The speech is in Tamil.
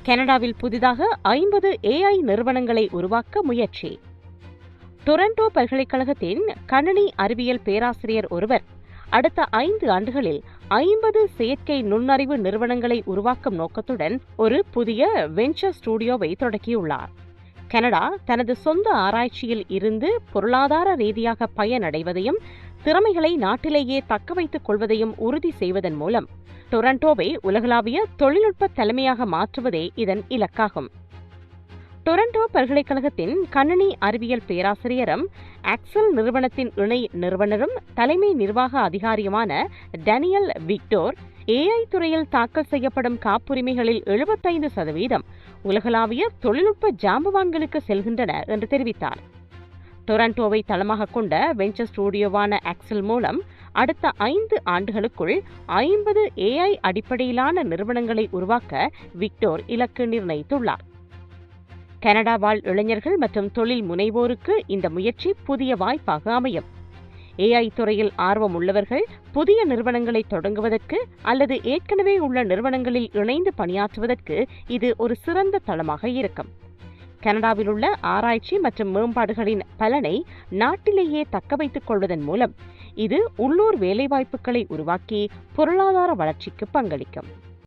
கனடாவில் புதிதாக 50 AI நிறுவனங்களை உருவாக்க முயற்சி. டொரண்டோ பல்கலைக்கழகத்தின் கணினி அறிவியல் பேராசிரியர் ஒருவர் அடுத்த 5 ஆண்டுகளில் 50 செயற்கை நுண்ணறிவு நிறுவனங்களை உருவாக்கும் நோக்கத்துடன் ஒரு புதிய வெஞ்சர் ஸ்டுடியோவை தொடங்கியுள்ளார். கனடா தனது சொந்த ஆராய்ச்சியில் இருந்து பொருளாதார ரீதியாக பயனடைவதையும் திறமைகளை நாட்டிலேயே தக்க வைத்துக் கொள்வதையும் உறுதி செய்வதன் மூலம் டொரண்டோவை உலகளாவிய தொழில்நுட்ப தலைமையாக மாற்றுவதே இதன் இலக்காகும். டொரண்டோ பல்கலைக்கழகத்தின் கணினி அறிவியல் பேராசிரியரும் ஆக்சல் நிறுவனத்தின் இணை நிறுவனரும் தலைமை நிர்வாக அதிகாரியுமான டேனியல் விக்டோர், AI துறையில் தாக்கல் செய்யப்படும் காப்புரிமைகளில் 75% உலகளாவிய தொழில்நுட்ப ஜாம்பவான்களுக்கு செல்கின்றன என்று தெரிவித்தார். டொரண்டோவை தளமாக கொண்ட வெஞ்சர் ஸ்டுடியோவான ஆக்சல் மூலம் அடுத்த 5 ஆண்டுகளுக்குள் 50 AI அடிப்படையிலான நிறுவனங்களை உருவாக்க விக்டோர் இலக்கு நிர்ணயித்துள்ளார். கனடா வாழ் இளைஞர்கள் மற்றும் தொழில் முனைவோருக்கு இந்த முயற்சி புதிய வாய்ப்பாக அமையும். AI துறையில் ஆர்வம் உள்ளவர்கள் புதிய நிறுவனங்களை தொடங்குவதற்கு அல்லது ஏற்கனவே உள்ள நிறுவனங்களில் இணைந்து பணியாற்றுவதற்கு இது ஒரு சிறந்த தளமாக இருக்கும். கனடாவில் உள்ள ஆராய்ச்சி மற்றும் மேம்பாடுகளின் பலனை நாட்டிலேயே தக்க வைத்துக் கொள்வதன் மூலம் இது உள்ளூர் வேலைவாய்ப்புகளை உருவாக்கி பொருளாதார வளர்ச்சிக்கு பங்களிக்கும்.